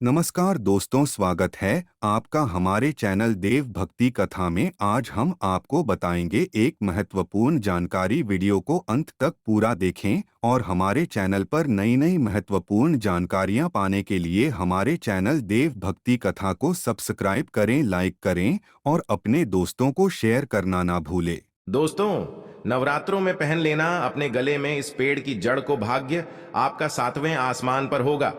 नमस्कार दोस्तों, स्वागत है आपका हमारे चैनल देव भक्ति कथा में। आज हम आपको बताएंगे एक महत्वपूर्ण जानकारी। वीडियो को अंत तक पूरा देखें और हमारे चैनल पर नई नई महत्वपूर्ण जानकारियां पाने के लिए हमारे चैनल देव भक्ति कथा को सब्सक्राइब करें, लाइक करें और अपने दोस्तों को शेयर करना ना भूलें। दोस्तों, नवरात्रों में पहन लेना अपने गले में इस पेड़ की जड़ को भाग्य आपका सातवें आसमान पर होगा।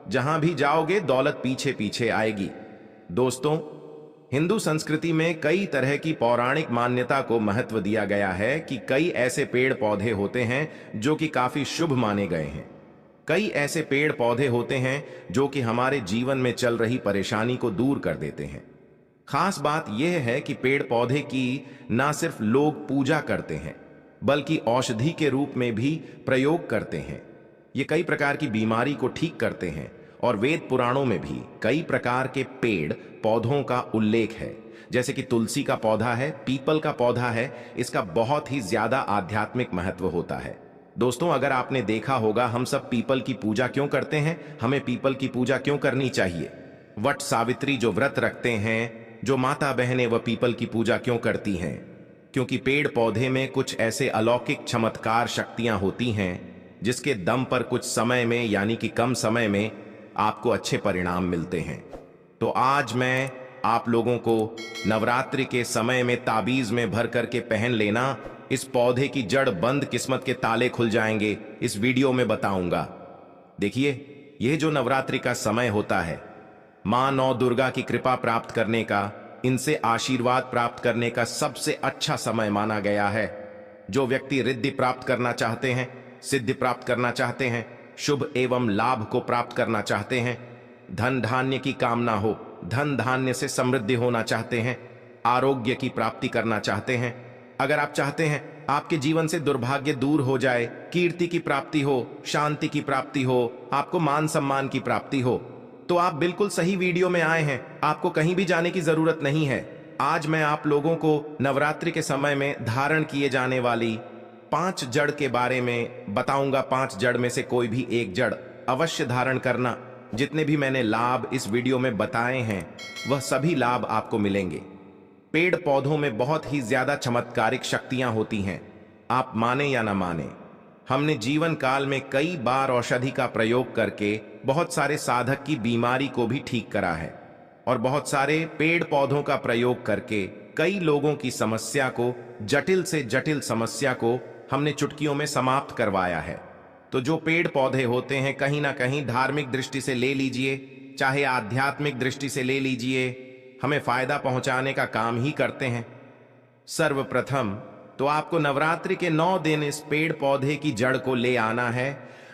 जहां भी जाओगे दौलत पीछे पीछे आएगी। दोस्तों, हिंदू संस्कृति में कई तरह की पौराणिक मान्यता को महत्व दिया गया है कि कई ऐसे पेड़ पौधे होते हैं जो कि काफी शुभ माने गए हैं। कई ऐसे पेड़ पौधे होते हैं जो कि हमारे जीवन में चल रही परेशानी को दूर कर देते हैं। खास बात यह है कि पेड़ पौधे की ना सिर्फ लोग पूजा करते हैं बल्कि औषधि के रूप में भी प्रयोग करते हैं। ये कई प्रकार की बीमारी को ठीक करते हैं और वेद पुराणों में भी कई प्रकार के पेड़ पौधों का उल्लेख है। जैसे कि तुलसी का पौधा है, पीपल का पौधा है। इसका बहुत ही ज्यादा आध्यात्मिक महत्व होता है। दोस्तों, अगर आपने देखा होगा हम सब पीपल की पूजा क्यों करते हैं, हमें पीपल की पूजा क्यों करनी चाहिए। वट सावित्री जो व्रत रखते हैं, जो माता बहनें वह पीपल की पूजा क्यों करती हैं? क्योंकि पेड़ पौधे में कुछ ऐसे अलौकिक चमत्कार शक्तियां होती हैं जिसके दम पर कुछ समय में यानी कि कम समय में आपको अच्छे परिणाम मिलते हैं। तो आज मैं आप लोगों को नवरात्रि के समय में ताबीज में भर करके पहन लेना, इस पौधे की जड़ बंद किस्मत के ताले खुल जाएंगे, इस वीडियो में बताऊंगा। देखिए, यह जो नवरात्रि का समय होता है, मां नौ दुर्गा की कृपा प्राप्त करने का, इनसे आशीर्वाद प्राप्त करने का सबसे अच्छा समय माना गया है। जो व्यक्ति रिद्धि प्राप्त करना चाहते हैं, सिद्धि प्राप्त करना चाहते हैं, शुभ एवं लाभ को प्राप्त करना चाहते हैं, धन धान्य की कामना हो, धन धान्य से समृद्धि होना चाहते हैं, आरोग्य की प्राप्ति करना चाहते हैं, अगर आप चाहते हैं आपके जीवन से दुर्भाग्य दूर हो जाए, कीर्ति की प्राप्ति हो, शांति की प्राप्ति हो, आपको मान सम्मान की प्राप्ति हो, तो आप बिल्कुल सही वीडियो में आए हैं। आपको कहीं भी जाने की जरूरत नहीं है। आज मैं आप लोगों को नवरात्रि के समय में धारण किए जाने वाली 5 जड़ के बारे में बताऊंगा। 5 जड़ में से कोई भी एक जड़ अवश्य धारण करना। जितने भी मैंने लाभ इस वीडियो में बताए हैं वह सभी लाभ आपको मिलेंगे। पेड़ पौधों में बहुत ही ज्यादा चमत्कारिक शक्तियां होती हैं। आप माने या ना माने, हमने जीवन काल में कई बार औषधि का प्रयोग करके बहुत सारे साधक की बीमारी को भी ठीक करा है और बहुत सारे पेड़ पौधों का प्रयोग करके कई लोगों की समस्या को, जटिल से जटिल समस्या को हमने चुटकियों में समाप्त करवाया है। तो जो पेड़ पौधे होते हैं, कहीं ना कहीं धार्मिक दृष्टि से ले लीजिए, चाहे आध्यात्मिक दृष्टि से ले लीजिए, हमें फायदा पहुंचाने का काम ही करते हैं। सर्वप्रथम तो आपको नवरात्रि के 9 दिन इस पेड़ पौधे की जड़ को ले आना है।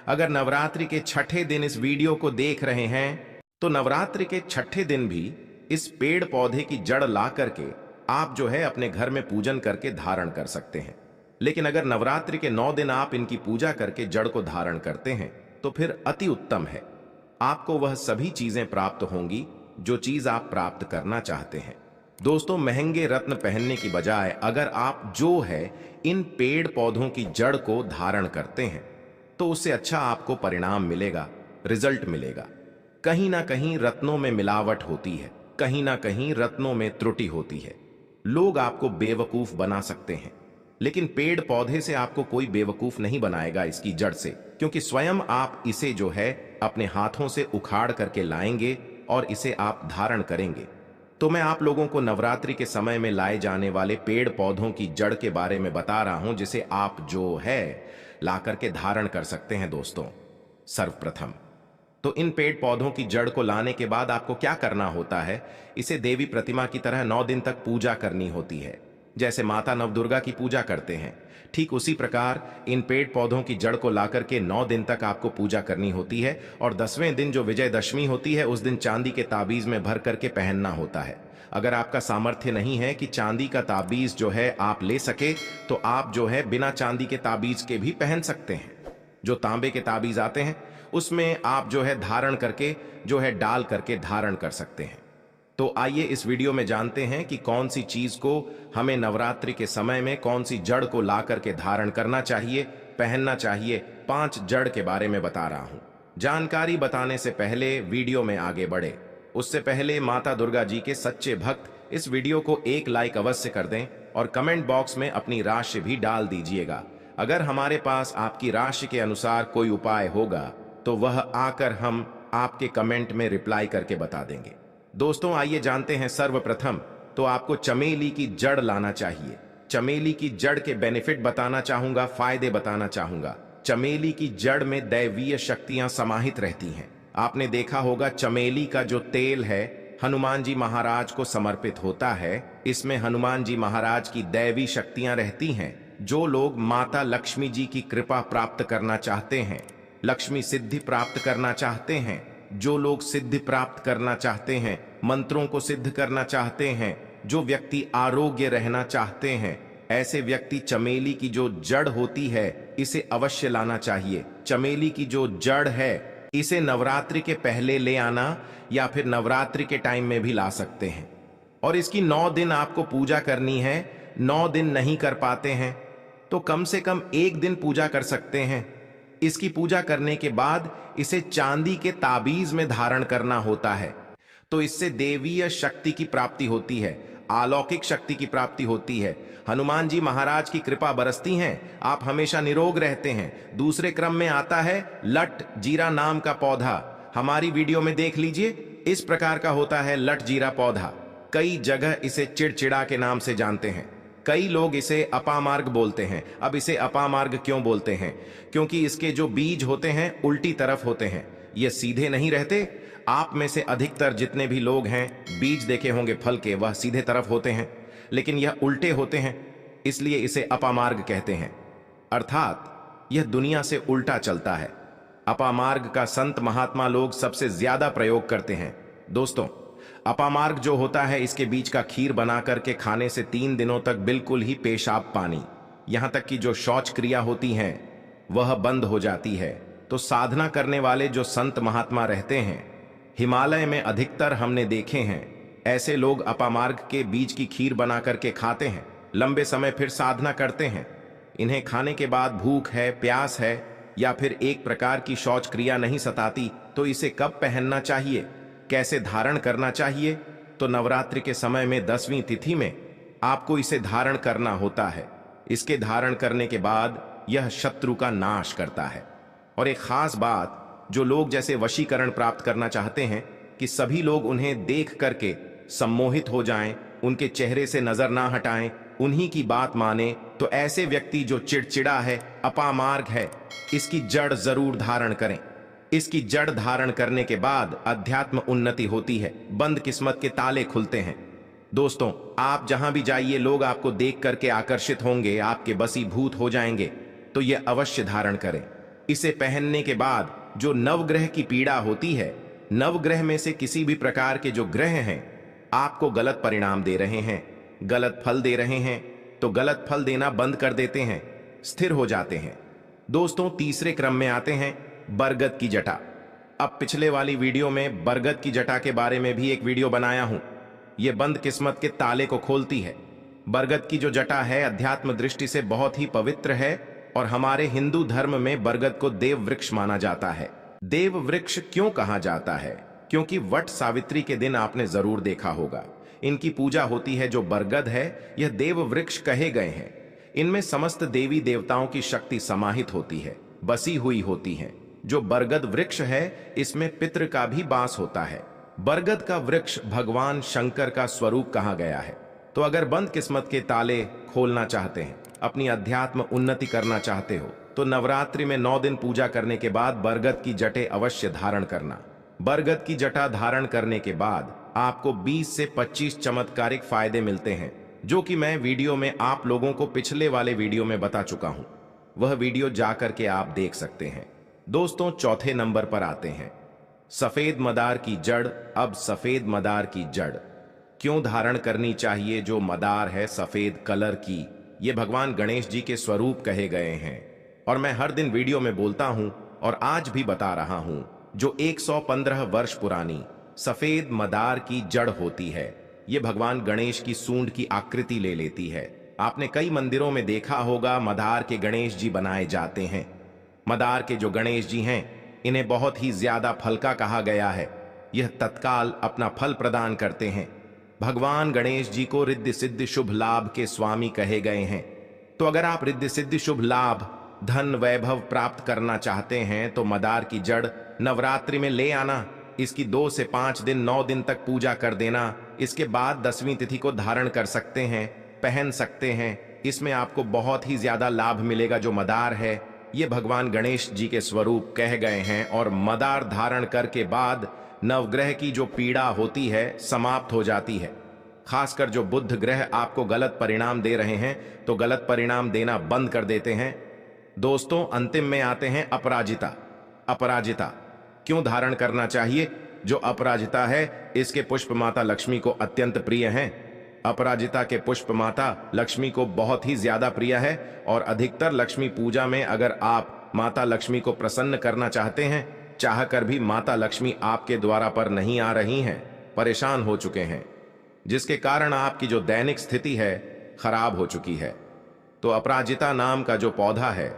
अगर नवरात्रि के छठे दिन इस वीडियो को देख रहे हैं तो नवरात्रि के छठे दिन भी इस पेड़ पौधे की जड़ ला करके आप जो है अपने घर में पूजन करके धारण कर सकते हैं। लेकिन अगर नवरात्रि के 9 दिन आप इनकी पूजा करके जड़ को धारण करते हैं तो फिर अति उत्तम है। आपको वह सभी चीजें प्राप्त होंगी जो चीज आप प्राप्त करना चाहते हैं। दोस्तों, महंगे रत्न पहनने की बजाय अगर आप जो है इन पेड़ पौधों की जड़ को धारण करते हैं तो उससे अच्छा आपको परिणाम मिलेगा, रिजल्ट मिलेगा। कहीं ना कहीं रत्नों में मिलावट होती है, कहीं ना कहीं रत्नों में त्रुटि होती है। लोग आपको बेवकूफ बना सकते हैं, लेकिन पेड़ पौधे से आपको कोई बेवकूफ नहीं बनाएगा इसकी जड़ से, क्योंकि स्वयं आप इसे जो है अपने हाथों से उखाड़ करके लाएंगे और इसे आप धारण करेंगे। तो मैं आप लोगों को नवरात्रि के समय में लाए जाने वाले पेड़ पौधों की जड़ के बारे में बता रहा हूं जिसे आप जो है ला करके धारण कर सकते हैं। दोस्तों, सर्वप्रथम तो इन पेड़ पौधों की जड़ को लाने के बाद आपको क्या करना होता है, इसे देवी प्रतिमा की तरह 9 दिन तक पूजा करनी होती है। जैसे माता नवदुर्गा की पूजा करते हैं, ठीक उसी प्रकार इन पेड़ पौधों की जड़ को लाकर के 9 दिन तक आपको पूजा करनी होती है। और 10वें दिन जो विजयदशमी होती है, उस दिन चांदी के ताबीज में भर करके पहनना होता है। अगर आपका सामर्थ्य नहीं है कि चांदी का ताबीज जो है आप ले सके, तो आप जो है बिना चांदी के ताबीज के भी पहन सकते हैं। जो तांबे के ताबीज आते हैं उसमें आप जो है धारण करके जो है डाल करके धारण कर सकते हैं। तो आइए इस वीडियो में जानते हैं कि कौन सी चीज को हमें नवरात्रि के समय में, कौन सी जड़ को ला करके धारण करना चाहिए, पहनना चाहिए। 5 जड़ के बारे में बता रहा हूं। जानकारी बताने से पहले वीडियो में आगे बढ़े उससे पहले माता दुर्गा जी के सच्चे भक्त इस वीडियो को एक लाइक अवश्य कर दें और कमेंट बॉक्स में अपनी राशि भी डाल दीजिएगा। अगर हमारे पास आपकी राशि के अनुसार कोई उपाय होगा तो वह आकर हम आपके कमेंट में रिप्लाई करके बता देंगे। दोस्तों आइए जानते हैं। सर्वप्रथम तो आपको चमेली की जड़ लाना चाहिए। चमेली की जड़ के बेनिफिट बताना चाहूंगा, फायदे बताना चाहूंगा। चमेली की जड़ में दैवीय शक्तियां समाहित रहती हैं। आपने देखा होगा चमेली का जो तेल है हनुमान जी महाराज को समर्पित होता है। इसमें हनुमान जी महाराज की दैवी शक्तियां रहती हैं। जो लोग माता लक्ष्मी जी की कृपा प्राप्त करना चाहते हैं, लक्ष्मी सिद्धि प्राप्त करना चाहते हैं, जो लोग सिद्धि प्राप्त करना चाहते हैं, मंत्रों को सिद्ध करना चाहते हैं, जो व्यक्ति आरोग्य रहना चाहते हैं, ऐसे व्यक्ति चमेली की जो जड़ होती है इसे अवश्य लाना चाहिए। चमेली की जो जड़ है इसे नवरात्रि के पहले ले आना या फिर नवरात्रि के टाइम में भी ला सकते हैं। और इसकी 9 दिन आपको पूजा करनी है। 9 दिन नहीं कर पाते हैं तो कम से कम 1 दिन पूजा कर सकते हैं। इसकी पूजा करने के बाद इसे चांदी के ताबीज में धारण करना होता है। तो इससे देवीय शक्ति की प्राप्ति होती है, अलौकिक शक्ति की प्राप्ति होती है। हनुमान जी महाराज की कृपा बरसती है, आप हमेशा निरोग रहते हैं। दूसरे क्रम में आता है लट जीरा नाम का पौधा। हमारी वीडियो में देख लीजिए, इस प्रकार का होता है लट जीरा पौधा। कई जगह इसे चिड़चिड़ा के नाम से जानते हैं। कई लोग इसे अपामार्ग बोलते हैं। अब इसे अपामार्ग क्यों बोलते हैं? क्योंकि इसके जो बीज होते हैं उल्टी तरफ होते हैं, ये सीधे नहीं रहते। आप में से अधिकतर जितने भी लोग हैं बीज देखे होंगे फल के, वह सीधे तरफ होते हैं, लेकिन यह उल्टे होते हैं, इसलिए इसे अपामार्ग कहते हैं। अर्थात यह दुनिया से उल्टा चलता है। अपामार्ग का संत महात्मा लोग सबसे ज्यादा प्रयोग करते हैं। दोस्तों अपामार्ग जो होता है इसके बीज का खीर बना करके खाने से 3 दिनों तक बिल्कुल ही पेशाब पानी, यहां तक कि जो शौच क्रिया होती है वह बंद हो जाती है। तो साधना करने वाले जो संत महात्मा रहते हैं हिमालय में अधिकतर हमने देखे हैं, ऐसे लोग अपामार्ग के बीज की खीर बना करके खाते हैं, लंबे समय फिर साधना करते हैं। इन्हें खाने के बाद भूख है, प्यास है या फिर एक प्रकार की शौच क्रिया नहीं सताती तो इसे कब पहनना चाहिए, कैसे धारण करना चाहिए? तो नवरात्रि के समय में 10वीं तिथि में आपको इसे धारण करना होता है। इसके धारण करने के बाद यह शत्रु का नाश करता है। और एक खास बात, जो लोग जैसे वशीकरण प्राप्त करना चाहते हैं कि सभी लोग उन्हें देख करके सम्मोहित हो जाएं, उनके चेहरे से नजर ना हटाएं, उन्हीं की बात माने, तो ऐसे व्यक्ति जो चिड़चिड़ा है, अपामार्ग है, इसकी जड़ जरूर धारण करें। इसकी जड़ धारण करने के बाद अध्यात्म उन्नति होती है, बंद किस्मत के ताले खुलते हैं। दोस्तों आप जहां भी जाइए लोग आपको देख करके आकर्षित होंगे, आपके बसीभूत हो जाएंगे, तो यह अवश्य धारण करें। इसे पहनने के बाद जो नवग्रह की पीड़ा होती है, नवग्रह में से किसी भी प्रकार के जो ग्रह हैं आपको गलत परिणाम दे रहे हैं, गलत फल दे रहे हैं, तो गलत फल देना बंद कर देते हैं, स्थिर हो जाते हैं। दोस्तों तीसरे क्रम में आते हैं बरगद की जटा। अब पिछले वाली वीडियो में बरगद की जटा के बारे में भी एक वीडियो बनाया हूं। यह बंद किस्मत के ताले को खोलती है। बरगद की जो जटा है अध्यात्म दृष्टि से बहुत ही पवित्र है और हमारे हिंदू धर्म में बरगद को देव वृक्ष माना जाता है। देव वृक्ष क्यों कहा जाता है? क्योंकि वट सावित्री के दिन आपने जरूर देखा होगा, इनकी पूजा होती है। जो बरगद है यह देव वृक्ष कहे गए हैं। इनमें समस्त देवी देवताओं की शक्ति समाहित होती है, बसी हुई होती है। जो बरगद वृक्ष है इसमें पितृ का भी वास होता है। बरगद का वृक्ष भगवान शंकर का स्वरूप कहा गया है। तो अगर बंद किस्मत के ताले खोलना चाहते हैं, अपनी अध्यात्म उन्नति करना चाहते हो, तो नवरात्रि में 9 दिन पूजा करने के बाद बरगद की जटे अवश्य धारण करना। बरगद की जटा धारण करने के बाद आपको 20 से 25 चमत्कारिक फायदे मिलते हैं, जो कि मैं वीडियो में आप लोगों को पिछले वाले वीडियो में बता चुका हूं। वह वीडियो जाकर के आप देख सकते हैं। दोस्तों चौथे नंबर पर आते हैं सफेद मदार की जड़। अब सफेद मदार की जड़ क्यों धारण करनी चाहिए? जो मदार है सफेद कलर की, ये भगवान गणेश जी के स्वरूप कहे गए हैं और मैं हर दिन वीडियो में बोलता हूं और आज भी बता रहा हूं। जो 115 वर्ष पुरानी सफेद मदार की जड़ होती है, ये भगवान गणेश की सूंड की आकृति ले लेती है। आपने कई मंदिरों में देखा होगा मदार के गणेश जी बनाए जाते हैं। मदार के जो गणेश जी हैं इन्हें बहुत ही ज्यादा फल का कहा गया है। यह तत्काल अपना फल प्रदान करते हैं। भगवान गणेश जी को रिद्धि सिद्धि शुभ लाभ के स्वामी कहे गए हैं। तो अगर आप रिद्धि सिद्धि शुभ लाभ, धन, वैभव प्राप्त करना चाहते हैं तो मदार की जड़ नवरात्रि में ले आना। इसकी 2 से 5 दिन 9 दिन तक पूजा कर देना। इसके बाद 10वीं तिथि को धारण कर सकते हैं, पहन सकते हैं। इसमें आपको बहुत ही ज्यादा लाभ मिलेगा। जो मदार है ये भगवान गणेश जी के स्वरूप कहे गए हैं और मदार धारण करके बाद नवग्रह की जो पीड़ा होती है समाप्त हो जाती है। खासकर जो बुध ग्रह आपको गलत परिणाम दे रहे हैं तो गलत परिणाम देना बंद कर देते हैं। दोस्तों, अंतिम में आते हैं अपराजिता। अपराजिता क्यों धारण करना चाहिए? जो अपराजिता है इसके पुष्प माता लक्ष्मी को अत्यंत प्रिय हैं। अपराजिता के पुष्प माता लक्ष्मी को बहुत ही ज्यादा प्रिय है और अधिकतर लक्ष्मी पूजा में अगर आप माता लक्ष्मी को प्रसन्न करना चाहते हैं, चाहकर भी माता लक्ष्मी आपके द्वारा पर नहीं आ रही हैं, परेशान हो चुके हैं, जिसके कारण आपकी जो दैनिक स्थिति है खराब हो चुकी है, तो अपराजिता नाम का जो पौधा है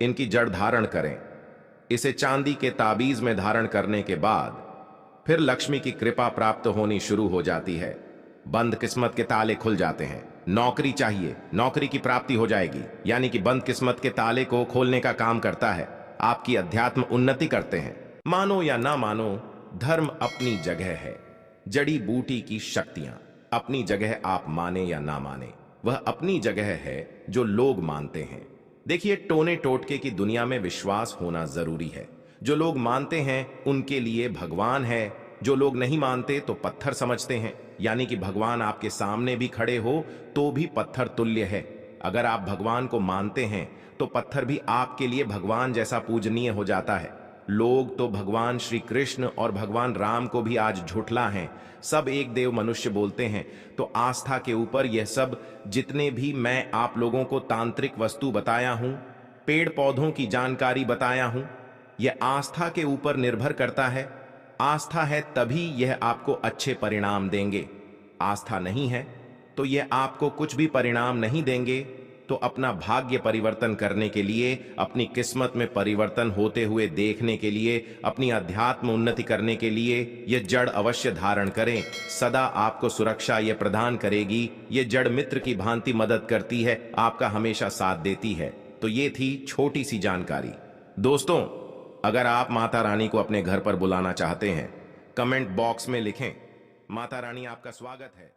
इनकी जड़ धारण करें। इसे चांदी के ताबीज में धारण करने के बाद फिर लक्ष्मी की कृपा प्राप्त होनी शुरू हो जाती है। बंद किस्मत के ताले खुल जाते हैं। नौकरी चाहिए, नौकरी की प्राप्ति हो जाएगी, यानी कि बंद किस्मत के ताले को खोलने का काम करता है। आपकी अध्यात्म उन्नति करते हैं। मानो या ना मानो, धर्म अपनी जगह है, जड़ी बूटी की शक्तियां अपनी जगह। आप माने या ना माने, वह अपनी जगह है जो लोग मानते हैं। देखिए, टोने टोटके की दुनिया में विश्वास होना जरूरी है। जो लोग मानते हैं उनके लिए भगवान है, जो लोग नहीं मानते तो पत्थर समझते हैं, यानी कि भगवान आपके सामने भी खड़े हो तो भी पत्थर तुल्य है। अगर आप भगवान को मानते हैं तो पत्थर भी आपके लिए भगवान जैसा पूजनीय हो जाता है। लोग तो भगवान श्री कृष्ण और भगवान राम को भी आज झुठला हैं। सब एक देव मनुष्य बोलते हैं। तो आस्था के ऊपर यह सब जितने भी मैं आप लोगों को तांत्रिक वस्तु बताया हूं, पेड़ पौधों की जानकारी बताया हूं, यह आस्था के ऊपर निर्भर करता है। आस्था है तभी यह आपको अच्छे परिणाम देंगे। आस्था नहीं है तो यह आपको कुछ भी परिणाम नहीं देंगे। तो अपना भाग्य परिवर्तन करने के लिए, अपनी किस्मत में परिवर्तन होते हुए देखने के लिए, अपनी अध्यात्म उन्नति करने के लिए यह जड़ अवश्य धारण करें। सदा आपको सुरक्षा यह प्रदान करेगी। यह जड़ मित्र की भांति मदद करती है, आपका हमेशा साथ देती है। तो ये थी छोटी सी जानकारी। दोस्तों, अगर आप माता रानी को अपने घर पर बुलाना चाहते हैं, कमेंट बॉक्स में लिखें। माता रानी आपका स्वागत है।